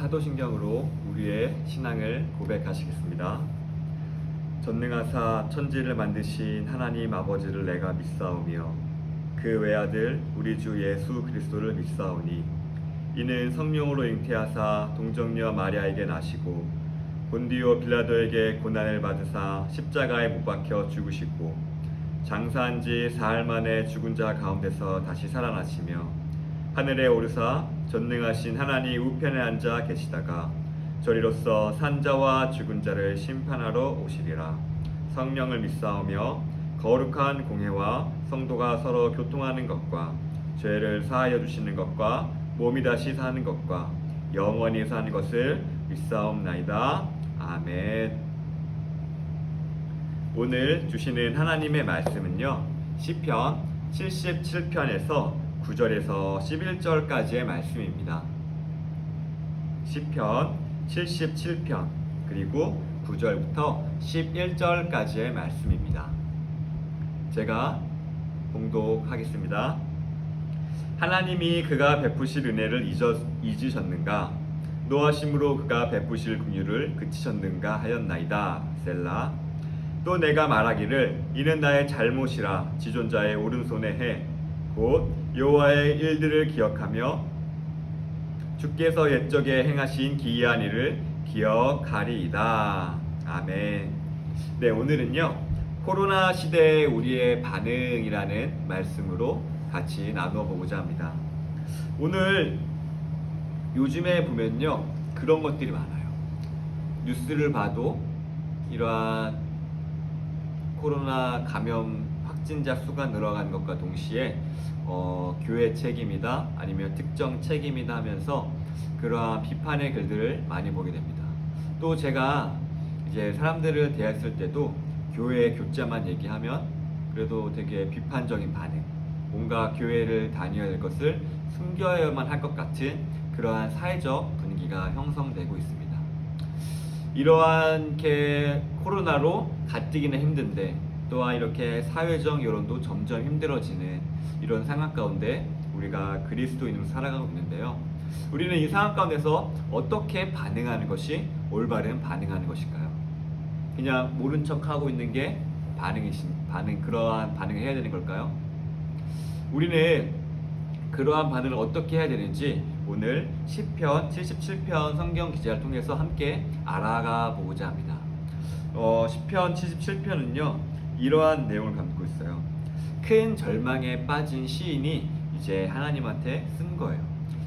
사도신경으로 우리의 신앙을 고백하시겠습니다. 전능하사 천지를 만드신 하나님 아버지를 내가 믿사오며 그 외아들 우리 주 예수 그리스도를 믿사오니 이는 성령으로 잉태하사 동정녀 마리아에게 나시고 본디오 빌라도에게 고난을 받으사 십자가에 못 박혀 죽으시고 장사한 지 사흘 만에 죽은 자 가운데서 다시 살아나시며 하늘에 오르사 전능하신 하나님 우편에 앉아 계시다가 저리로서 산자와 죽은 자를 심판하러 오시리라. 성령을 믿사오며 거룩한 공회와 성도가 서로 교통하는 것과 죄를 사하여 주시는 것과 몸이 다시 사는 것과 영원히 사는 것을 믿사옵나이다. 아멘. 오늘 주시는 하나님의 말씀은요, 시편 77편에서 9절에서 11절까지의 말씀입니다. 시편 77편 그리고 9절부터 11절까지의 말씀입니다. 제가 봉독하겠습니다. 하나님이 그가 베푸실 은혜를 잊으셨는가? 노하심으로 그가 베푸실 긍휼을 그치셨는가 하였나이다. 셀라. 또 내가 말하기를 이는 나의 잘못이라 지존자의 오른손에 해 곧 여호와의 일들을 기억하며 주께서 옛적에 행하신 기이한 일을 기억하리이다. 아멘. 네, 오늘은요 코로나 시대의 우리의 반응이라는 말씀으로 같이 나누어 보고자 합니다. 오늘 요즘에 보면요 그런 것들이 많아요. 뉴스를 봐도 이러한 코로나 감염 확진자 수가 늘어가는 것과 동시에 교회 책임이다 아니면 특정 책임이다 하면서 그러한 비판의 글들을 많이 보게 됩니다. 또 제가 이제 사람들을 대했을 때도 교회 교자만 얘기하면 그래도 되게 비판적인 반응, 뭔가 교회를 다녀야 될 것을 숨겨야만 할 것 같은 그러한 사회적 분위기가 형성되고 있습니다. 이러한 코로나로 가뜩이나 힘든데 또한 이렇게 사회적 여론도 점점 힘들어지는 이런 상황 가운데 우리가 그리스도인으로 살아가고 있는데요. 우리는 이 상황 가운데서 어떻게 반응하는 것이 올바른 반응하는 것일까요? 그냥 모른 척하고 있는 게 그러한 반응을 해야 되는 걸까요? 우리는 그러한 반응을 어떻게 해야 되는지 오늘 시편 77편 성경 기자를 통해서 함께 알아가 보고자 합니다. 시편 77편은요 이러한 내용을 담고 있어요. 큰 절망에 빠진 시인이 이제 하나님한테 쓴 거예요.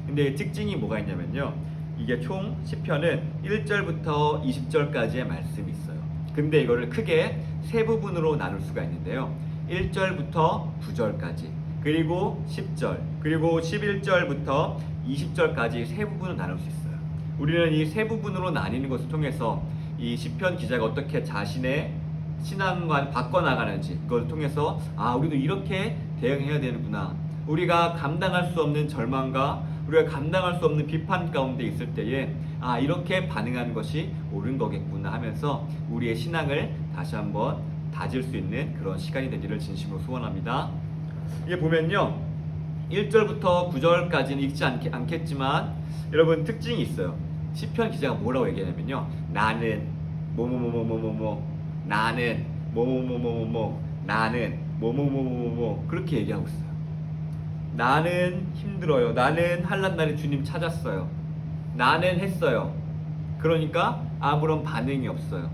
근데 특징이 뭐가 있냐면요, 이게 총 시편은 1절부터 20절까지의 말씀이 있어요. 근데 이거를 크게 세 부분으로 나눌 수가 있는데요, 1절부터 9절까지 그리고 10절 그리고 11절부터 20절까지 세 부분으로 나눌 수 있어요. 우리는 이 세 부분으로 나뉘는 것을 통해서 이 시편 기자가 어떻게 자신의 신앙관을 바꿔나가는지 그걸 통해서 우리도 이렇게 대응해야 되는구나, 우리가 감당할 수 없는 절망과 우리가 감당할 수 없는 비판 가운데 있을 때에 이렇게 반응하는 것이 옳은 거겠구나 하면서 우리의 신앙을 다시 한번 다질 수 있는 그런 시간이 되기를 진심으로 소원합니다. 이게 보면요 1절부터 9절까지는 읽지 않겠지만 여러분 특징이 있어요. 시편 기자가 뭐라고 얘기하냐면요, 나는 뭐뭐뭐뭐뭐뭐, 나는 뭐뭐뭐뭐뭐, 나는 뭐뭐뭐뭐뭐 그렇게 얘기하고 있어요. 나는 힘들어요. 나는 한란날에 주님 찾았어요. 나는 했어요. 그러니까 아무런 반응이 없어요.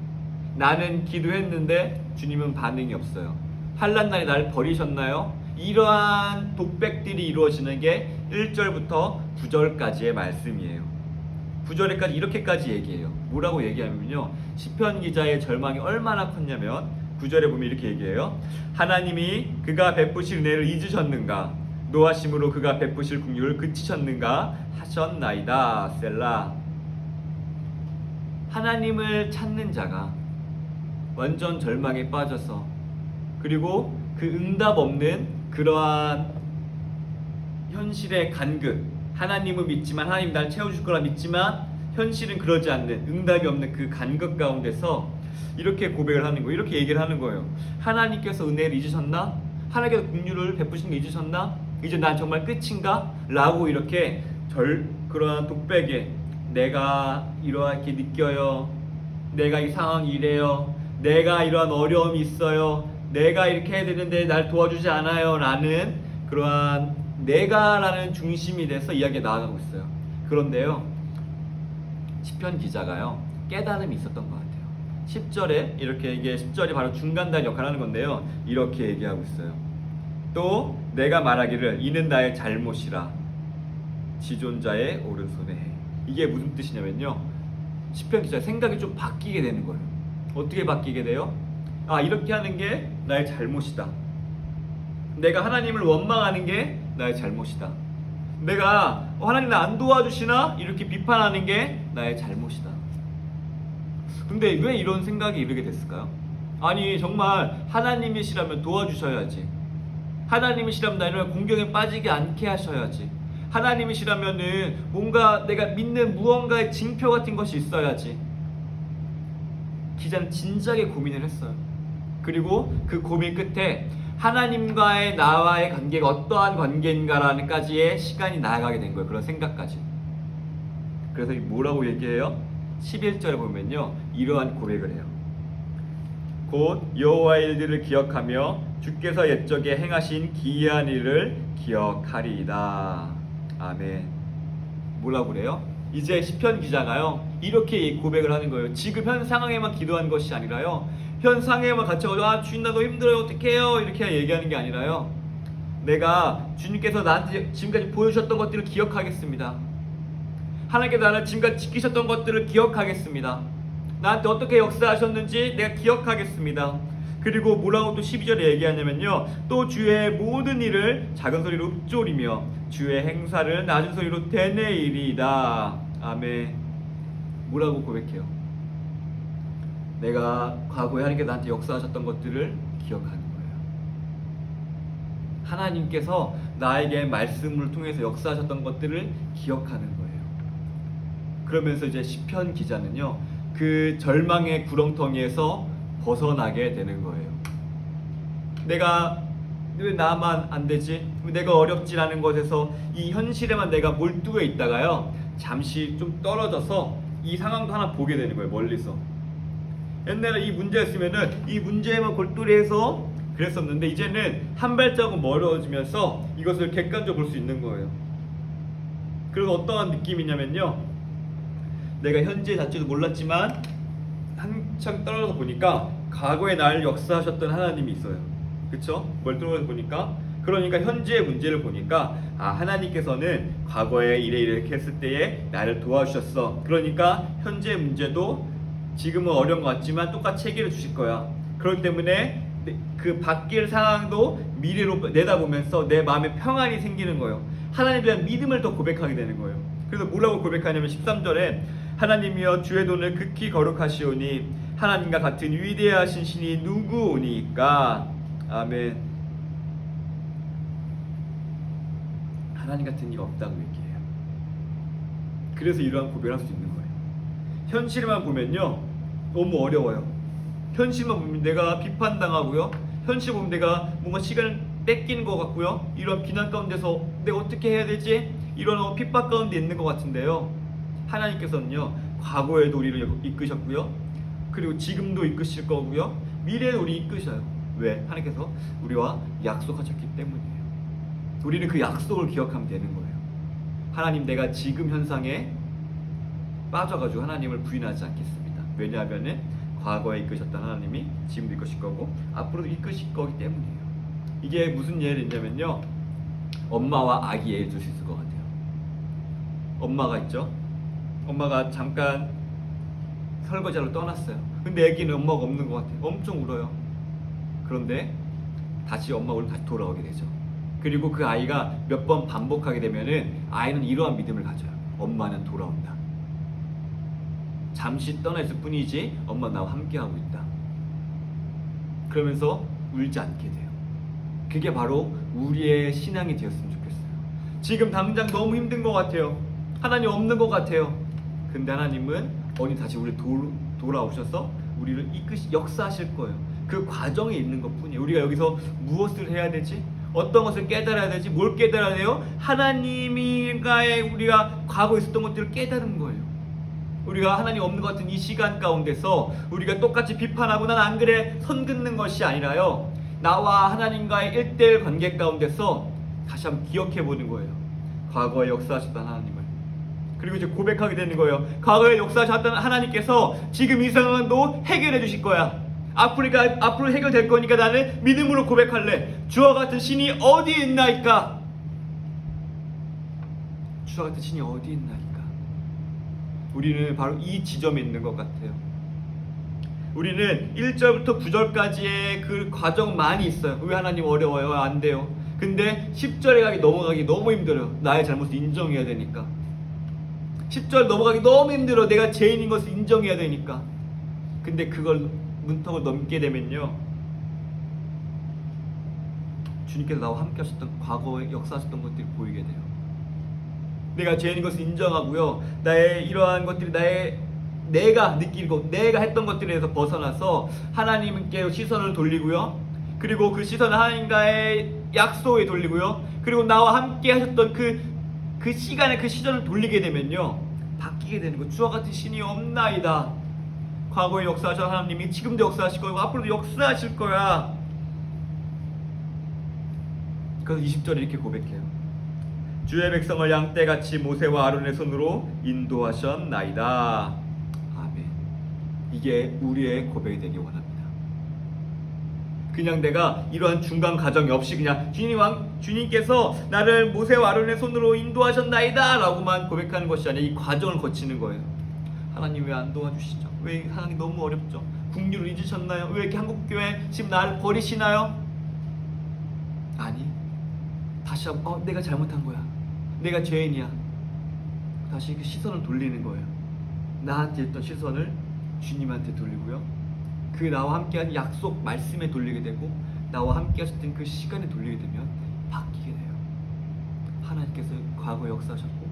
나는 기도했는데 주님은 반응이 없어요. 한란날에 나를 버리셨나요? 이러한 독백들이 이루어지는 게 1절부터 9절까지의 말씀이에요. 9절에까지 이렇게까지 얘기해요. 뭐라고 얘기하면요, 시편 기자의 절망이 얼마나 컸냐면 9절에 보면 이렇게 얘기해요. 하나님이 그가 베푸실 은혜를 잊으셨는가? 노하심으로 그가 베푸실 긍휼을 그치셨는가 하셨나이다. 셀라. 하나님을 찾는 자가 완전 절망에 빠져서 그리고 그 응답 없는 그러한 현실의 간극, 하나님은 믿지만 하나님 날 채워줄 거라 믿지만 현실은 그러지 않는, 응답이 없는 그 간극 가운데서 이렇게 고백을 하는 거예요. 이렇게 얘기를 하는 거예요. 하나님께서 은혜를 잊으셨나? 하나님께서 긍휼을 베푸신 거 잊으셨나? 이제 난 정말 끝인가? 라고 이렇게 그러한 독백에 내가 이렇게 느껴요. 내가 이 상황이 이래요. 내가 이러한 어려움이 있어요. 내가 이렇게 해야 되는데 날 도와주지 않아요. 라는 그러한 내가라는 중심이 돼서 이야기가 나아가고 있어요. 그런데요, 시편 기자가요, 깨달음이 있었던 것 같아요. 10절에 이렇게, 이게 10절이 바로 중간단 역할을 하는 건데요, 이렇게 얘기하고 있어요. 또 내가 말하기를 이는 나의 잘못이라 지존자의 오른손에 해. 이게 무슨 뜻이냐면요, 시편 기자 생각이 좀 바뀌게 되는 거예요. 어떻게 바뀌게 돼요? 아, 이렇게 하는 게 나의 잘못이다. 내가 하나님을 원망하는 게 나의 잘못이다. 내가 하나님 나 안 도와주시나? 이렇게 비판하는 게 나의 잘못이다. 근데 왜 이런 생각이 이르게 됐을까요? 아니, 정말 하나님이시라면 도와주셔야지. 하나님이시라면 나를 공경에 빠지게 않게 하셔야지. 하나님이시라면은 뭔가 내가 믿는 무언가의 징표 같은 것이 있어야지. 기자는 진작에 고민을 했어요. 그리고 그 고민 끝에 하나님과의 나와의 관계가 어떠한 관계인가라는 까지의 시간이 나아가게 된 거예요. 그런 생각까지. 그래서 뭐라고 얘기해요? 11절에 보면요, 이러한 고백을 해요. 곧 여호와의 일들을 기억하며 주께서 옛적에 행하신 기이한 일을 기억하리이다. 아멘. 뭐라고 그래요? 이제 시편 기자가요, 이렇게 고백을 하는 거예요. 지금 현 상황에만 기도한 것이 아니라요, 현 상황에만 갇혀가지고 아 주님 나 너무 힘들어요 어떡해요 이렇게 얘기하는 게 아니라요, 내가 주님께서 나한테 지금까지 보여주셨던 것들을 기억하겠습니다. 하나님께서 나를 지금까지 지키셨던 것들을 기억하겠습니다. 나한테 어떻게 역사하셨는지 내가 기억하겠습니다. 그리고 뭐라고 또 12절에 얘기하냐면요, 또 주의 모든 일을 작은 소리로 읊조리며 주의 행사를 낮은 소리로 되뇌이리이다. 아멘. 뭐라고 고백해요? 내가 과거에 하나님께서 나한테 역사하셨던 것들을 기억하는 거예요. 하나님께서 나에게 말씀을 통해서 역사하셨던 것들을 기억하는 거예요. 그러면서 이제 시편 기자는요, 그 절망의 구렁텅이에서 벗어나게 되는 거예요. 내가 왜 나만 안 되지? 왜 내가 어렵지 않은 것에서 이 현실에만 내가 몰두해 있다가요, 잠시 좀 떨어져서 이 상황도 하나 보게 되는 거예요. 멀리서. 옛날에 이 문제였으면은 이 문제에만 골똘히해서 그랬었는데, 이제는 한 발자국 멀어지면서 이것을 객관적으로 볼 수 있는 거예요. 그래서 어떠한 느낌이냐면요, 내가 현재 자체도 몰랐지만 한참 떨어져서 보니까 과거에 날 역사하셨던 하나님이 있어요. 그쵸? 멀뚱해서 보니까, 그러니까 현재의 문제를 보니까 아, 하나님께서는 과거에 이렇게 했을 때에 나를 도와주셨어. 그러니까 현재의 문제도 지금은 어려운 것 같지만 똑같이 해결해 주실 거야. 그렇기 때문에 그 바뀔 상황도 미래로 내다보면서 내 마음에 평안이 생기는 거예요. 하나님에 대한 믿음을 더 고백하게 되는 거예요. 그래서 뭐라고 고백하냐면 13절에 하나님이여 주의 돈을 극히 거룩하시오니 하나님과 같은 위대하신 신이 누구오니까. 아멘. 하나님 같은 이가 없다고 얘기해요. 그래서 이러한 고백을 할 수 있는 거예요. 현실만 보면요, 너무 어려워요. 현실만 보면 내가 비판당하고요, 현실 보면 내가 뭔가 시간을 뺏기는 것 같고요, 이런 비난 가운데서 내가 어떻게 해야 되지? 이런 핍박 가운데 있는 것 같은데요, 하나님께서는요, 과거에도 우리를 이끄셨고요, 그리고 지금도 이끄실 거고요, 미래에도 우리 이끄셔요. 왜? 하나님께서 우리와 약속하셨기 때문이에요. 우리는 그 약속을 기억하면 되는 거예요. 하나님, 내가 지금 현상에 빠져가지고 하나님을 부인하지 않겠습니다. 왜냐하면 과거에 이끄셨던 하나님이 지금도 이끄실 거고 앞으로도 이끄실 거기 때문이에요. 이게 무슨 예를 있냐면요, 엄마와 아기 예를 들 수 있을 것 같아요. 엄마가 있죠. 엄마가 잠깐 설거지하러 떠났어요. 근데 아기는 엄마가 없는 것 같아요. 엄청 울어요. 그런데 다시 엄마 오늘 다시 돌아오게 되죠. 그리고 그 아이가 몇 번 반복하게 되면은 아이는 이러한 믿음을 가져요. 엄마는 돌아온다. 잠시 떠나 있을 뿐이지 엄마 나와 함께하고 있다. 그러면서 울지 않게 돼요. 그게 바로 우리의 신앙이 되었으면 좋겠어요. 지금 당장 너무 힘든 것 같아요. 하나님 없는 것 같아요. 근데 하나님은 어디 다시 우리 돌아오셔서 우리를 역사하실 거예요. 그 과정에 있는 것뿐이에요. 우리가 여기서 무엇을 해야 되지? 어떤 것을 깨달아야 되지? 뭘 깨달아야 돼요? 하나님과의 우리가 과거에 있었던 것들을 깨달은 거예요. 우리가 하나님 없는 것 같은 이 시간 가운데서 우리가 똑같이 비판하고 난 안 그래 선 긋는 것이 아니라요, 나와 하나님과의 1대1 관계 가운데서 다시 한번 기억해 보는 거예요. 과거에 역사하셨던 하나님을. 그리고 이제 고백하게 되는 거예요. 과거에 역사하셨던 하나님께서 지금 이 상황도 해결해 주실 거야. 앞으로 해결될 거니까 나는 믿음으로 고백할래. 주와 같은 신이 어디 있나이까? 주와 같은 신이 어디 있나이까? 우리는 바로 이 지점에 있는 것 같아요. 우리는 1절부터 9절까지의 그 과정 많이 있어요. 왜 하나님 어려워요? 안 돼요. 근데 10절에 넘어가기 너무 힘들어요. 나의 잘못을 인정해야 되니까. 10절 넘어가기 너무 힘들어. 내가 죄인인 것을 인정해야 되니까. 근데 그걸 문턱을 넘게 되면요, 주님께서 나와 함께 하셨던 과거에 역사하셨던 것들이 보이게 돼요. 내가 죄인인 것을 인정하고요, 나의 이러한 것들이 내가 느끼고 내가 했던 것들에 대해서 벗어나서 하나님께 시선을 돌리고요, 그리고 그 시선을 하나님과의 약속에 돌리고요, 그리고 나와 함께 하셨던 그 시간에 그 시선을 돌리게 되면요, 바뀌게 되는 거예요. 주와 같은 신이 없나이다. 과거에 역사하신 하나님이 지금도 역사하실 거고 앞으로도 역사하실 거야. 그래서 20절에 이렇게 고백해요. 주의 백성을 양떼같이 모세와 아론의 손으로 인도하셨나이다. 아멘. 이게 우리의 고백이 되기 원합니다. 그냥 내가 이러한 중간 과정이 없이 그냥 주님께서 나를 모세와 아론의 손으로 인도하셨나이다 라고만 고백하는 것이 아니라 이 과정을 거치는 거예요. 하나님 왜 안 도와주시죠? 왜 하나님 너무 어렵죠? 국률을 잊으셨나요? 왜 이렇게 한국교회 지금 나를 버리시나요? 아니, 다시 한번 내가 잘못한 거야, 내가 죄인이야. 다시 그 시선을 돌리는 거예요. 나한테 했던 시선을 주님한테 돌리고요, 그 나와 함께한 약속 말씀에 돌리게 되고 나와 함께 하셨던 그 시간에 돌리게 되면 바뀌게 돼요. 하나님께서 과거 역사하셨고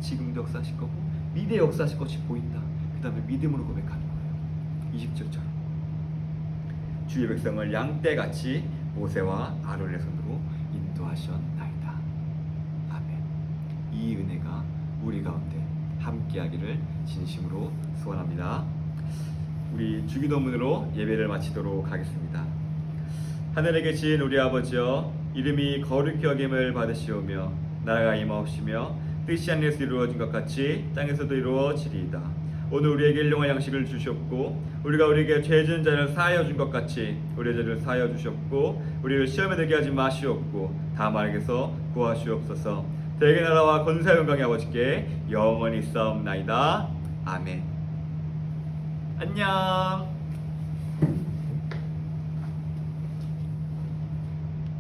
지금도 역사하실 거고 미래 역사하실 것이 보인다. 그 다음에 믿음으로 고백하는 거예요. 20절처럼 주의 백성을 양떼같이 모세와 아론의 손으로 인도하셨나이다. 아멘. 이 은혜가 우리 가운데 함께하기를 진심으로 소원합니다. 우리 주기도문으로 예배를 마치도록 하겠습니다. 하늘에 계신 우리 아버지여, 이름이 거룩히 여김을 받으시오며 나라가 임하옵시며 뜻이 하늘에서 이루어진 것 같이 땅에서도 이루어지리이다. 오늘 우리에게 일용할 양식을 주셨고 우리가 우리에게 죄 지은 자를 사하여 준 것 같이 우리의 죄를 사하여 주셨고 우리를 시험에 들게 하지 마시옵고 다만 악에서 구하시옵소서. 대개 나라와 권세와 영광이 아버지께 영원히 있사옵나이다. 아멘. 안녕.